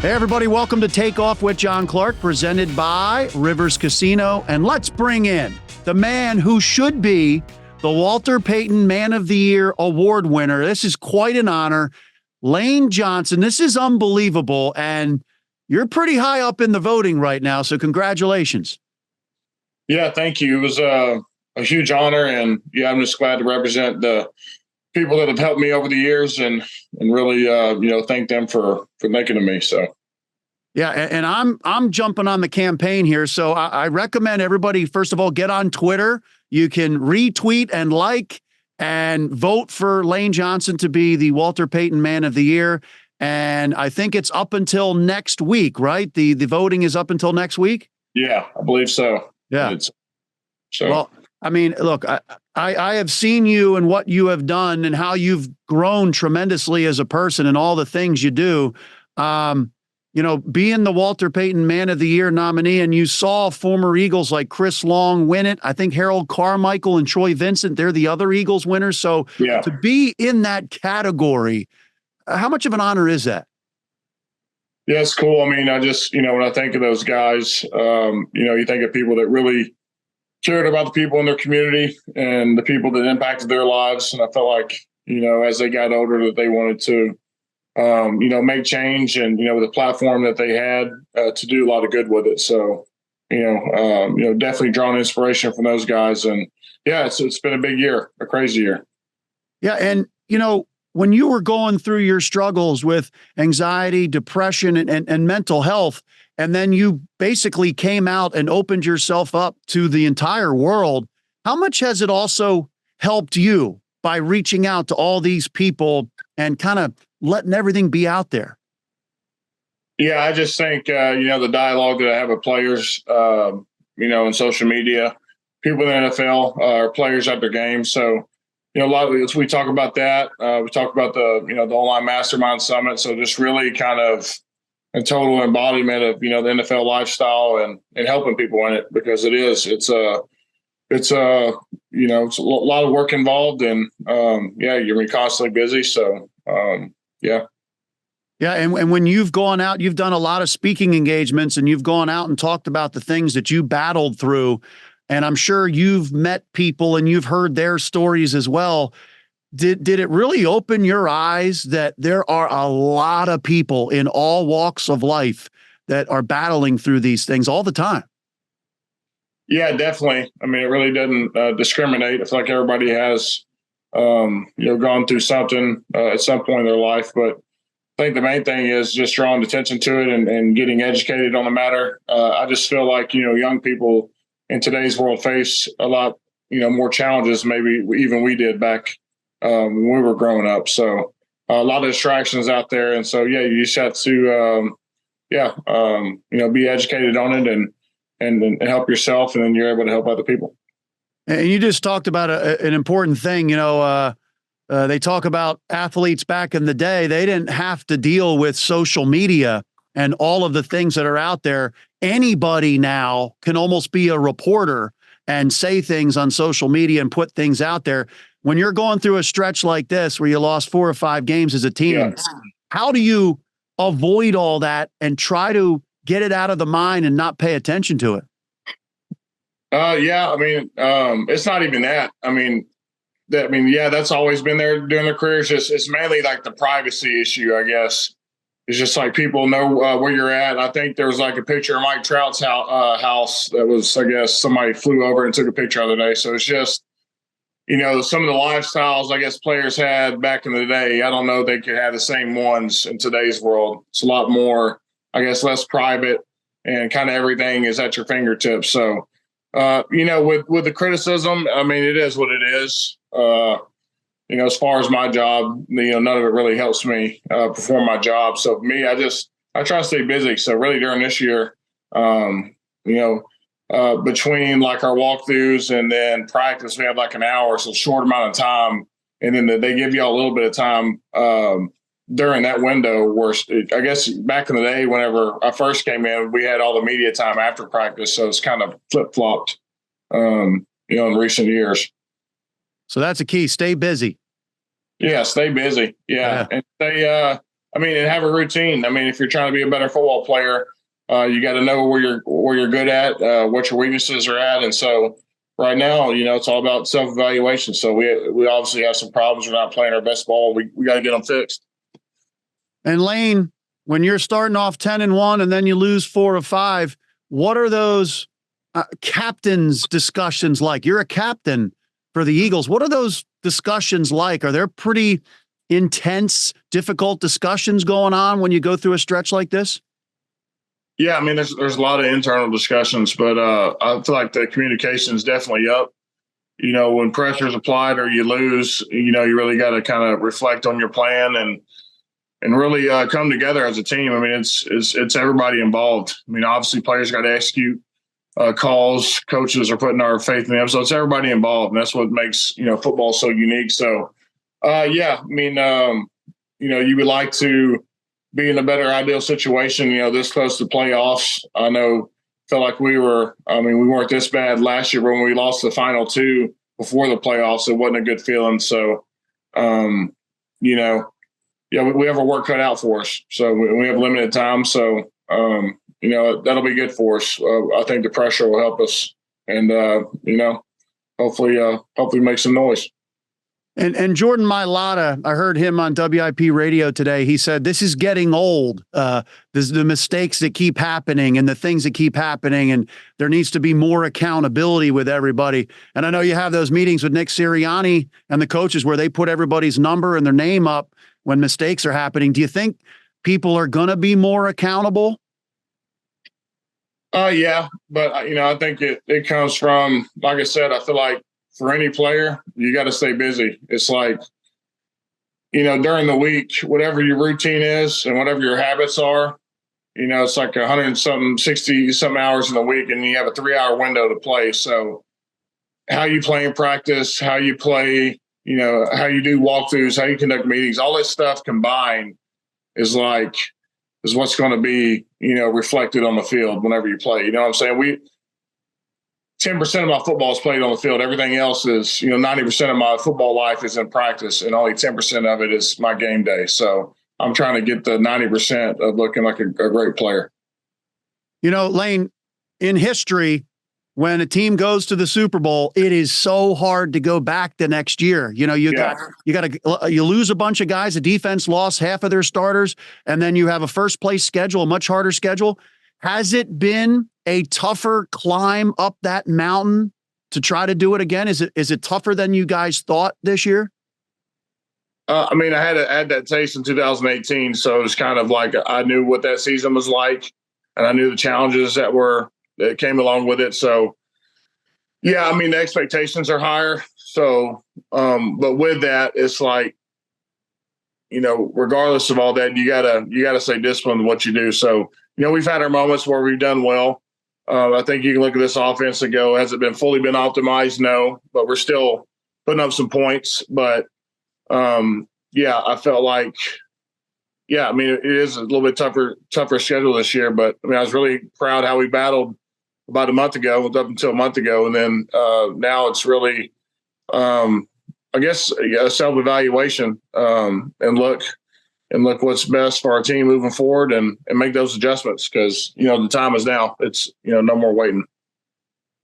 Hey, everybody, welcome to Takeoff with John Clark, presented by Rivers Casino. And let's bring in the man who should be the Walter Payton Man of the Year award winner. This is quite an honor. Lane Johnson, this is unbelievable. And you're pretty high up in the voting right now, so congratulations. Yeah, thank you. It was a huge honor. And yeah, I'm just glad to represent the people that have helped me over the years and really, thank them for thinking of me. So. Yeah, and I'm jumping on the campaign here. So I recommend everybody, first of all, get on Twitter. You can retweet and like and vote for Lane Johnson to be the Walter Payton Man of the Year. And I think it's up until next week, right? The voting is up until next week? Yeah, I believe so. Yeah. Well, I mean, look, I have seen you and what you have done and how you've grown tremendously as a person and all the things you do. Being the Walter Payton Man of the Year nominee, and you saw former Eagles like Chris Long win it. I think Harold Carmichael and Troy Vincent, they're the other Eagles winners. So to be in that category, how much of an honor is that? Yeah, it's cool. I mean, I just, when I think of those guys, you think of people that really cared about the people in their community and the people that impacted their lives. And I felt like, as they got older, that they wanted to, make change and, with the platform that they had to do a lot of good with it. So, definitely drawing inspiration from those guys. And yeah, it's been a big year, a crazy year. Yeah. And, when you were going through your struggles with anxiety, depression, and mental health, and then you basically came out and opened yourself up to the entire world, how much has it also helped you by reaching out to all these people and kind of letting everything be out there? Yeah, I just think, the dialogue that I have with players, in social media, people in the NFL are players at their game. So, a lot of we talk about that. We talk about the online mastermind summit. So just really kind of a total embodiment of, the NFL lifestyle and helping people in it, because it's a lot of work involved and you're constantly busy. So, yeah. Yeah. And when you've gone out, you've done a lot of speaking engagements and you've gone out and talked about the things that you battled through. And I'm sure you've met people and you've heard their stories as well. Did it really open your eyes that there are a lot of people in all walks of life that are battling through these things all the time? Yeah, definitely. I mean, it really doesn't discriminate. I feel like everybody has, gone through something at some point in their life. But I think the main thing is just drawing attention to it and getting educated on the matter. I just feel like, young people in today's world face a lot, more challenges maybe even we did back when we were growing up. So a lot of distractions out there. And so, yeah, you just have to, be educated on it and help yourself. And then you're able to help other people. And you just talked about an important thing. They talk about athletes back in the day. They didn't have to deal with social media and all of the things that are out there. Anybody now can almost be a reporter and say things on social media and put things out there. When you're going through a stretch like this, where you lost 4 or 5 games as a team, how do you avoid all that and try to get it out of the mind and not pay attention to it? It's not even that. That's always been there during their careers. It's mainly like the privacy issue, I guess. It's just like people know where you're at. I think there was like a picture of Mike Trout's house that was, I guess, somebody flew over and took a picture of the day. So it's just, some of the lifestyles I guess players had back in the day. I don't know they could have the same ones in today's world. It's a lot more, I guess, less private and kind of everything is at your fingertips. So, with the criticism, I mean, it is what it is. As far as my job, none of it really helps me perform my job. So for me, I try to stay busy. So really during this year, between like our walkthroughs and then practice, we have like an hour, so short amount of time. And then they give you a little bit of time during that window where I guess back in the day, whenever I first came in, we had all the media time after practice. So it's kind of flip-flopped, in recent years. So that's a key. Stay busy. Yeah, stay busy. Yeah. And stay, I mean, and have a routine. I mean, if you're trying to be a better football player, you got to know where you're good at, what your weaknesses are at. And so right now, it's all about self-evaluation. So we obviously have some problems. We're not playing our best ball. We got to get them fixed. And Lane, when you're starting off 10-1 and then you lose 4 of 5, what are those captains discussions like? You're a captain for the Eagles. What are those discussions like? Are there pretty intense, difficult discussions going on when you go through a stretch like this? Yeah, I mean, there's a lot of internal discussions, but I feel like the communication is definitely up. When pressure is applied or you lose, you really got to kind of reflect on your plan and really come together as a team. I mean, it's everybody involved. I mean, obviously players got to execute calls. Coaches are putting our faith in them. So it's everybody involved. And that's what makes, football so unique. So, yeah, I mean, you would like to be in a better ideal situation, this close to playoffs. I felt like we weren't this bad last year, but when we lost the final 2 before the playoffs, it wasn't a good feeling. So, we have our work cut out for us. So we have limited time. So, that'll be good for us. I think the pressure will help us and, hopefully make some noise. And Jordan Mailata, I heard him on WIP radio today. He said, this is getting old. There's the mistakes that keep happening and the things that keep happening. And there needs to be more accountability with everybody. And I know you have those meetings with Nick Sirianni and the coaches where they put everybody's number and their name up when mistakes are happening. Do you think people are going to be more accountable? Yeah, but I think it comes from, like I said, I feel like for any player, you got to stay busy. It's like, during the week, whatever your routine is and whatever your habits are, it's like 60 something hours in the week, and you have a 3-hour window to play. So how you play in practice, how you play, how you do walkthroughs, how you conduct meetings, all this stuff combined is what's going to be, reflected on the field whenever you play. You know what I'm saying? 10% of my football is played on the field. Everything else is, 90% of my football life is in practice, and only 10% of it is my game day. So I'm trying to get the 90% of looking like a great player. Lane, in history, when a team goes to the Super Bowl, it is so hard to go back the next year. You lose a bunch of guys. The defense lost half of their starters, and then you have a first place schedule, a much harder schedule. Has it been a tougher climb up that mountain to try to do it again? Is it tougher than you guys thought this year? I had that taste in 2018, so it was kind of like I knew what that season was like, and I knew the challenges that came along with it. So, yeah, the expectations are higher. So, but with that, it's like, regardless of all that, you gotta stay disciplined in what you do. So, we've had our moments where we've done well. I think you can look at this offense and go, has it fully been optimized? No, but we're still putting up some points. But I felt like, it is a little bit tougher schedule this year. But I was really proud how we battled about a month ago, up until a month ago, and then now it's really, a self-evaluation and look what's best for our team moving forward and make those adjustments because, the time is now. It's, no more waiting.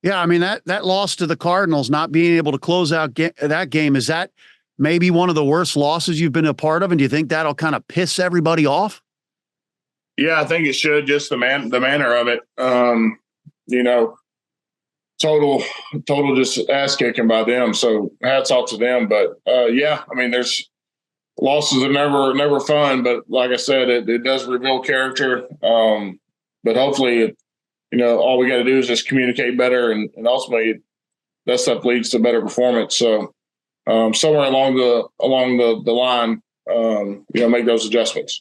Yeah, that loss to the Cardinals, not being able to close out that game, is that maybe one of the worst losses you've been a part of? And do you think that'll kind of piss everybody off? Yeah, I think it should, just the manner of it. Total just ass kicking by them. So hats off to them. But there's losses are never fun, but like I said, it does reveal character. But hopefully, all we got to do is just communicate better, and ultimately that stuff leads to better performance. So somewhere along the line, make those adjustments.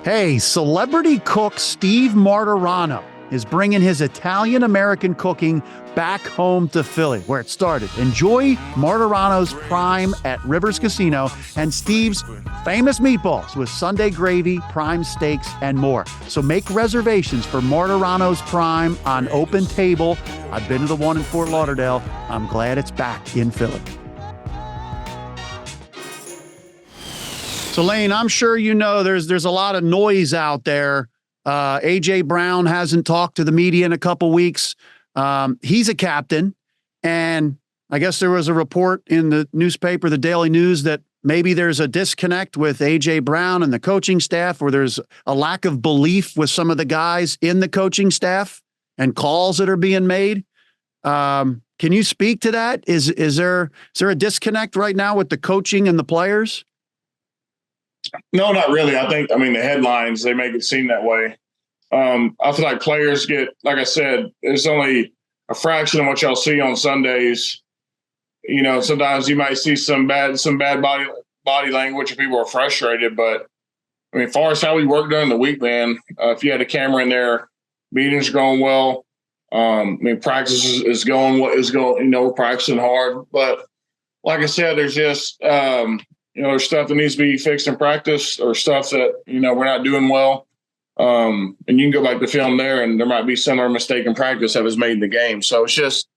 Hey, celebrity cook Steve Martirano is bringing his Italian-American cooking back home to Philly, where it started. Enjoy Martirano's Prime at Rivers Casino and Steve's famous meatballs with Sunday gravy, prime steaks, and more. So make reservations for Martirano's Prime on Open Table. I've been to the one in Fort Lauderdale. I'm glad it's back in Philly. So Lane, I'm sure you know there's a lot of noise out there. A.J. Brown hasn't talked to the media in a couple weeks. He's a captain, and I guess there was a report in the newspaper, the Daily News, that maybe there's a disconnect with A.J. Brown and the coaching staff, or there's a lack of belief with some of the guys in the coaching staff and calls that are being made. Can you speak to that? Is there a disconnect right now with the coaching and the players? No, not really. I mean, the headlines, they make it seem that way. I feel like players get, like I said, it's only a fraction of what y'all see on Sundays. You know, sometimes you might see some bad body language and people are frustrated. But I mean, as far as how we work during the week, man, if you had a camera in there, meetings are going well. I mean, practice is going, you know, we're practicing hard. But like I said, there's just, you know, there's stuff that needs to be fixed in practice, or stuff that, you know, we're not doing well. And you can go back to film there, and there might be similar mistake in practice that was made in the game. So it's just,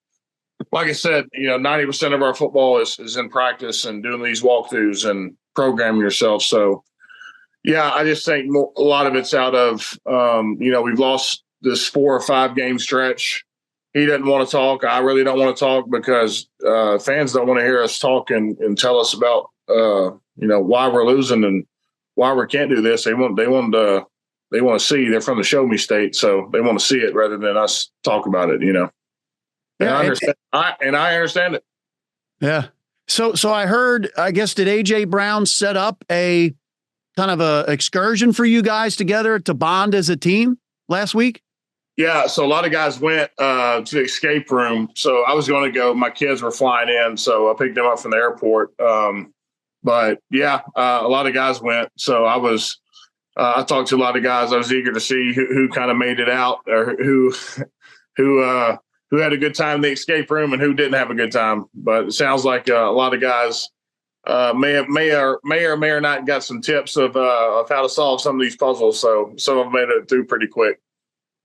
like I said, you know, 90% of our football is in practice and doing these walkthroughs and programming yourself. So, yeah, I just think a lot of it's out of, you know, we've lost this 4 or 5 game stretch. He doesn't want to talk. I really don't want to talk, because fans don't want to hear us talk and tell us about, you know, why we're losing and why we can't do this. They want to see. They're from the show me state, so they want to see it rather than us talk about it, you know. And yeah, I understand. I understand it. Yeah. So I heard, I guess, did A.J. Brown set up a kind of a excursion for you guys together to bond as a team last week? Yeah. So a lot of guys went to the escape room. So I was going to go. My kids were flying in, so I picked them up from the airport. But yeah, a lot of guys went. So I talked to a lot of guys. I was eager to see who kind of made it out, or who had a good time in the escape room and who didn't have a good time. But it sounds like a lot of guys may or not got some tips of how to solve some of these puzzles. So some of them made it through pretty quick.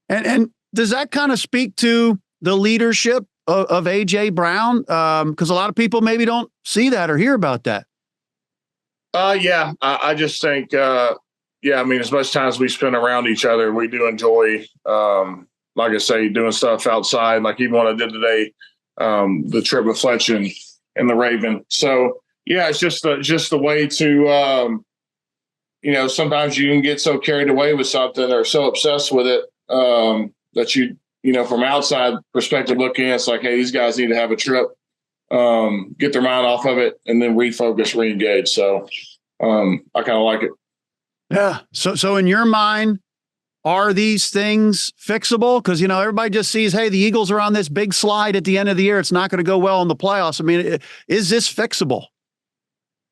And does that kind of speak to the leadership of A.J. Brown? Because a lot of people maybe don't see that or hear about that. Yeah, I just think, yeah, I mean, as much time as we spend around each other, we do enjoy, like I say, doing stuff outside, like even what I did today, the trip with Fletch and the Raven. So, yeah, it's just the way to, you know, sometimes you can get so carried away with something or so obsessed with it that you know, from outside perspective looking, it's like, hey, these guys need to have a trip, get their mind off of it, and then refocus, reengage. So I kind of like it. Yeah. So in your mind, are these things fixable? Because, you know, everybody just sees, hey, the Eagles are on this big slide at the end of the year. It's not going to go well in the playoffs. I mean, is this fixable?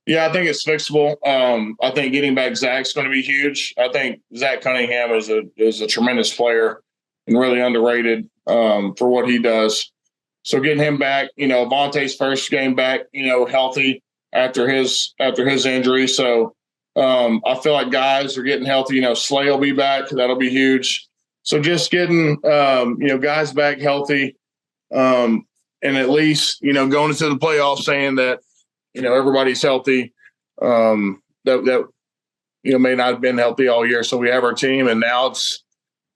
Yeah, I think it's fixable. I think getting back Zach's going to be huge. I think Zach Cunningham is a tremendous player and really underrated for what he does. So getting him back, you know, Vontae's first game back, you know, healthy after his injury. So I feel like guys are getting healthy. You know, Slay will be back. That'll be huge. So just getting, you know, guys back healthy, and at least, you know, going into the playoffs saying that, you know, everybody's healthy, that you know, may not have been healthy all year. So we have our team, and now it's,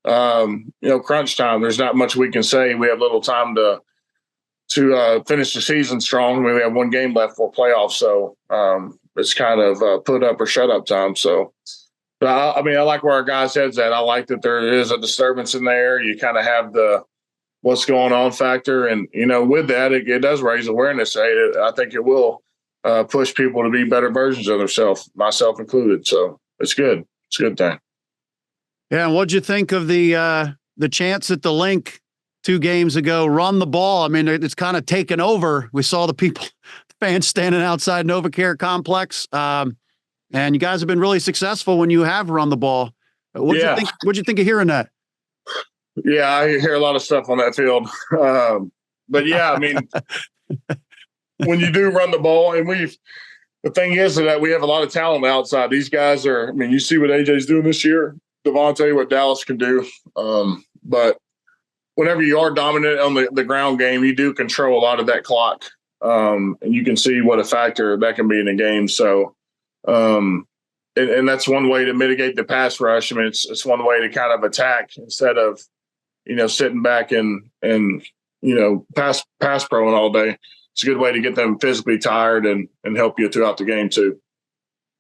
you know, crunch time. There's not much we can say. We have little time to finish the season strong. We have one game left for playoffs. So it's kind of put up or shut up time. So, I mean, I like where our guys' heads at. I like that there is a disturbance in there. You kind of have the what's going on factor. And, you know, with that, it does raise awareness. I think it will push people to be better versions of themselves, myself included. So it's good. It's a good thing. Yeah. And what'd you think of the chance at the Link 2 games ago, run the ball? I mean, it's kind of taken over. We saw the fans standing outside NovaCare Complex. And you guys have been really successful when you have run the ball. What'd you think of hearing that? Yeah, I hear a lot of stuff on that field. But yeah, I mean, when you do run the ball, and the thing is that we have a lot of talent outside. These guys are, I mean, you see what AJ's doing this year, Devontae, what Dallas can do. But whenever you are dominant on the ground game, you do control a lot of that clock. And you can see what a factor that can be in a game. So, and that's one way to mitigate the pass rush. I mean, it's one way to kind of attack instead of, sitting back and pass proing all day. It's a good way to get them physically tired and help you throughout the game too.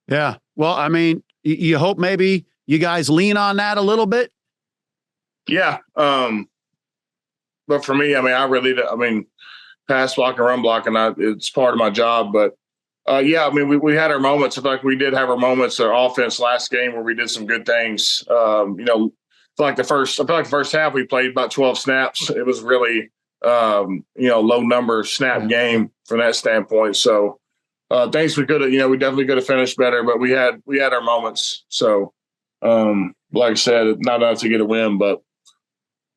Yeah. Well, I mean, you hope maybe you guys lean on that a little bit. Yeah. But for me, pass block and run block, and it's part of my job. But we had our moments. I feel like we did have our moments. Our offense last game where we did some good things. I feel like the first half we played about 12 snaps. It was really low number snap game from that standpoint. So things we could have, we definitely could have finished better, but we had our moments. So like I said, not enough to get a win, but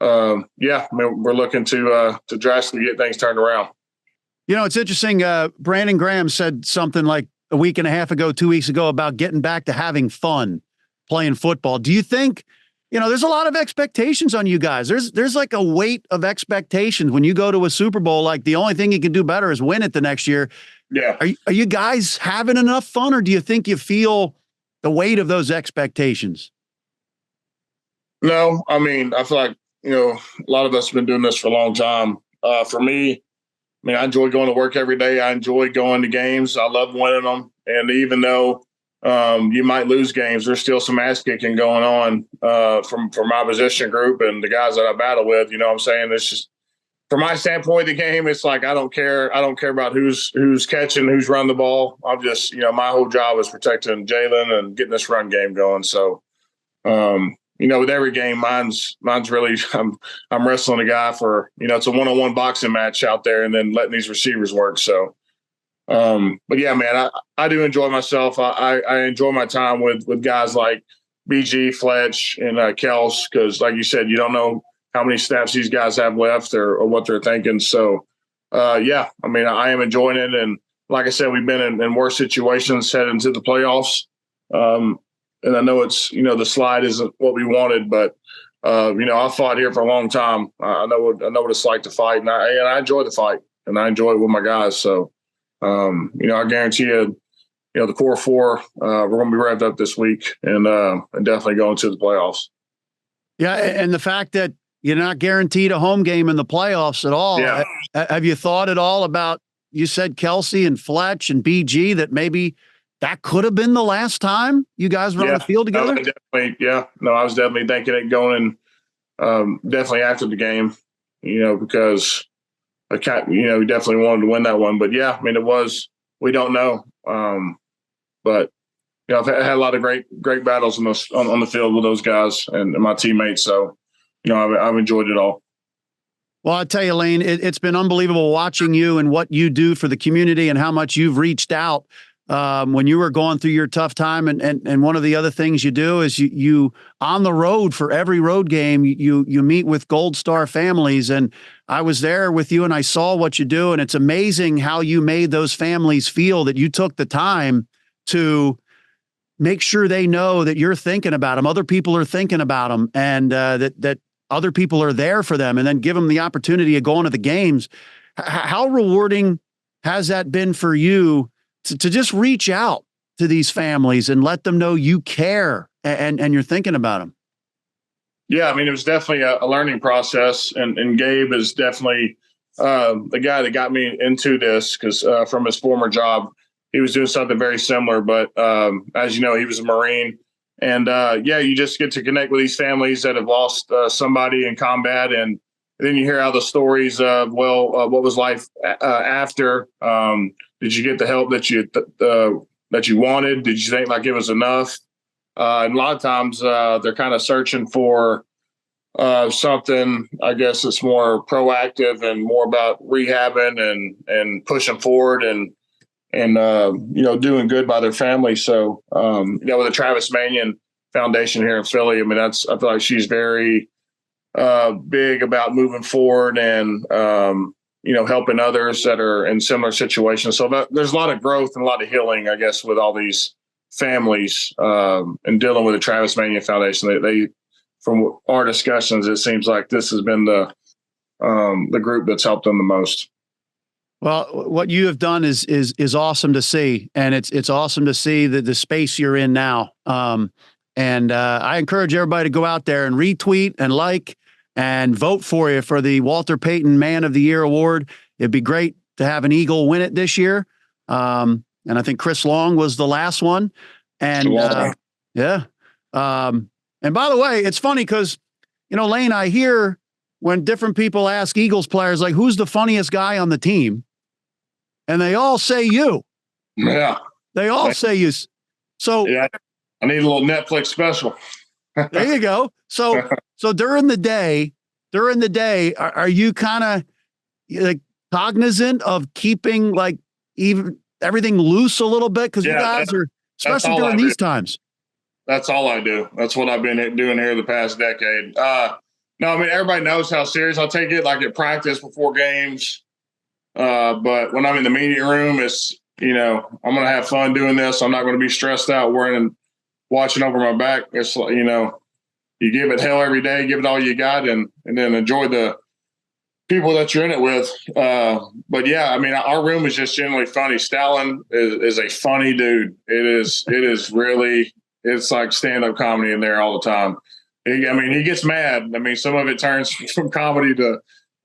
we're looking to drastically get things turned around. It's interesting. Brandon Graham said something like a week and a half ago, 2 weeks ago, about getting back to having fun playing football. Do you think, there's a lot of expectations on you guys. There's like a weight of expectations when you go to a Super Bowl. Like the only thing you can do better is win it the next year. Yeah. Are you guys having enough fun, or do you think you feel the weight of those expectations? No, I feel like, a lot of us have been doing this for a long time. For me, I enjoy going to work every day. I enjoy going to games. I love winning them. And even though you might lose games, there's still some ass kicking going on from my position group and the guys that I battle with. You know what I'm saying? It's just, from my standpoint of the game, it's like I don't care. I don't care about who's catching, who's running the ball. I'm just, my whole job is protecting Jalen and getting this run game going. So, with every game, mine's really I'm wrestling a guy for, it's a one-on-one boxing match out there, and then letting these receivers work. So, but yeah, man, I do enjoy myself. I enjoy my time with guys like BG, Fletch, and Kels, because like you said, you don't know how many snaps these guys have left or what they're thinking. So, I am enjoying it. And like I said, we've been in worse situations heading into the playoffs. And I know it's, the slide isn't what we wanted, but, I fought here for a long time. I know what it's like to fight, and I enjoy the fight, and I enjoy it with my guys. So, I guarantee you, the core four, we're going to be revved up this week and definitely going to the playoffs. Yeah. And the fact that you're not guaranteed a home game in the playoffs at all. Yeah. Have you thought at all about, you said Kelsey and Fletch and BG, that maybe that could have been the last time you guys were on the field together? I was definitely thinking it going definitely after the game, because we definitely wanted to win that one. But yeah, it was, we don't know. But I've had a lot of great battles on the field with those guys and my teammates. So, I've enjoyed it all. Well, I tell you, Lane, it's been unbelievable watching you and what you do for the community and how much you've reached out when you were going through your tough time. And one of the other things you do is you on the road for every road game, you meet with Gold Star families. And I was there with you and I saw what you do. And it's amazing how you made those families feel that you took the time to make sure they know that you're thinking about them. Other people are thinking about them, and that other people are there for them, and then give them the opportunity of going to the games. How rewarding has that been for you to just reach out to these families and let them know you care and you're thinking about them? Yeah, it was definitely a learning process, and Gabe is definitely the guy that got me into this, because from his former job, he was doing something very similar. But as you know, he was a Marine. And you just get to connect with these families that have lost somebody in combat. And then you hear how the stories of, what was life after? Did you get the help that you wanted? Did you think like it was enough? And a lot of times they're kind of searching for something, I guess, that's more proactive and more about rehabbing and pushing forward and doing good by their family. So, with the Travis Manion Foundation here in Philly, I feel like she's very big about moving forward and, helping others that are in similar situations. So there's a lot of growth and a lot of healing, I guess, with all these families and dealing with the Travis Manion Foundation. They from our discussions, it seems like this has been the group that's helped them the most. Well, what you have done is awesome to see, and it's awesome to see the space you're in now. And I encourage everybody to go out there and retweet and like and vote for you for the Walter Payton Man of the Year award. It'd be great to have an Eagle win it this year. And I think Chris Long was the last one. And yeah. And by the way, it's funny because, Lane, I hear when different people ask Eagles players, like, who's the funniest guy on the team? And they all say you. Yeah. They all say you. So yeah, I need a little Netflix special. There you go. So during the day, are you kind of like cognizant of keeping like even everything loose a little bit? Because you guys are, especially during these times. That's all I do. That's what I've been doing here the past decade. No, I mean, everybody knows how serious I take it, like at practice before games. But when I'm in the meeting room, it's, I'm going to have fun doing this. I'm not going to be stressed out worrying and watching over my back. It's, you give it hell every day, give it all you got, and then enjoy the people that you're in it with. But yeah, I mean, our room is just generally funny. Stalin is a funny dude. It is really, it's like stand-up comedy in there all the time. He gets mad. I mean, some of it turns from comedy to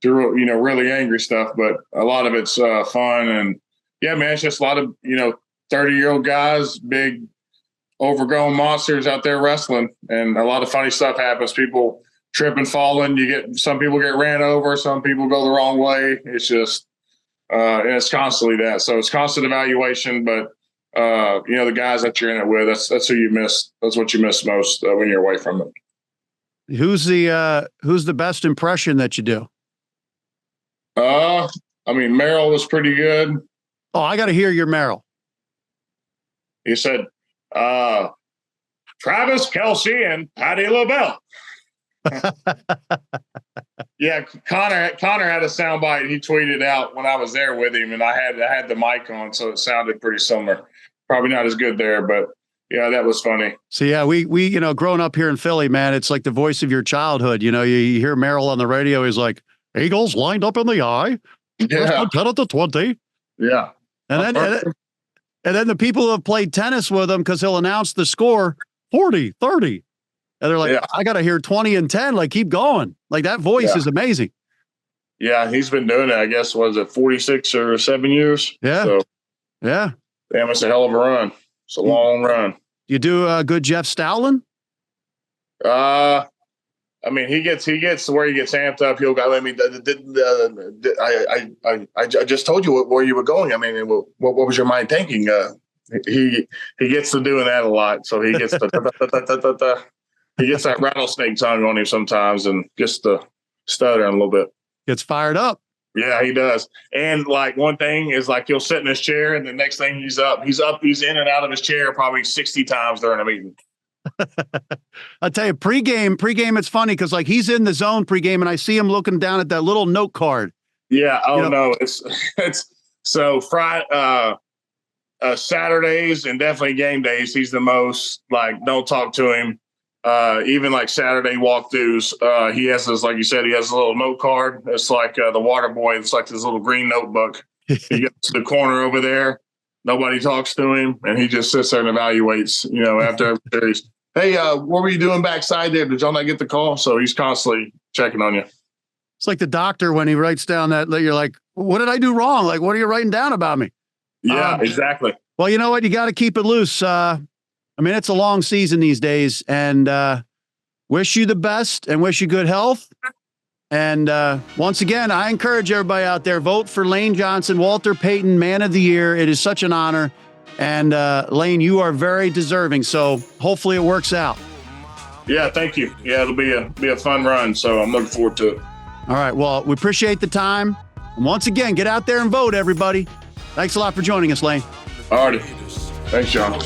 really angry stuff, but a lot of it's fun. And yeah, man, it's just a lot of, 30-year-old guys, big overgrown monsters out there wrestling, and a lot of funny stuff happens. People trip and falling. Some people get ran over. Some people go the wrong way. It's just, and it's constantly that. So it's constant evaluation, but the guys that you're in it with, that's who you miss. That's what you miss most when you're away from it. Who's the best impression that you do? Merill was pretty good. Oh, I got to hear your Merill. He said, Travis Kelce and Patty LaBelle. Yeah, Connor had a soundbite he tweeted out when I was there with him, and I had the mic on, so it sounded pretty similar. Probably not as good there, but yeah, that was funny. So yeah, we growing up here in Philly, man, it's like the voice of your childhood. You hear Merill on the radio. He's like, Eagles lined up in the I. Yeah. 10 at the 20. Yeah. And then the people who have played tennis with him, because he'll announce the score 40, 30. And they're like, I got to hear 20 and 10. Like, keep going. Like, that voice is amazing. Yeah, he's been doing it, I guess, 46 or 7 years? Yeah. So, yeah. Damn, it's a hell of a run. It's a long run. You do a good Jeff Stoutland? He gets to where he gets amped up. He'll go, I just told you where you were going. I mean, what was your mind thinking? He gets to doing that a lot. So he gets he gets that rattlesnake tongue on him sometimes and gets to stuttering a little bit. Gets fired up. Yeah, he does. And like one thing is like he'll sit in his chair, and the next thing he's in and out of his chair probably 60 times during a meeting. I'll tell you, pregame, it's funny because like he's in the zone pregame, and I see him looking down at that little note card. Yeah. Oh no, it's so Friday, Saturdays and definitely game days. He's the most like, don't talk to him. Even like Saturday walkthroughs, he has this, like you said, he has a little note card. It's like the water boy. It's like this little green notebook. He gets to the corner over there. Nobody talks to him, and he just sits there and evaluates, after every series. Hey, what were you doing backside there? Did y'all not get the call? So he's constantly checking on you. It's like the doctor when he writes down that you're like, what did I do wrong? Like, what are you writing down about me? Yeah, exactly. Well, you know what? You got to keep it loose. It's a long season these days, and wish you the best and wish you good health. And once again, I encourage everybody out there, vote for Lane Johnson, Walter Payton Man of the Year. It is such an honor. And Lane, you are very deserving. So hopefully it works out. Yeah, thank you. Yeah, it'll be a fun run. So I'm looking forward to it. All right. Well, we appreciate the time. And once again, get out there and vote, everybody. Thanks a lot for joining us, Lane. All righty. Thanks, John.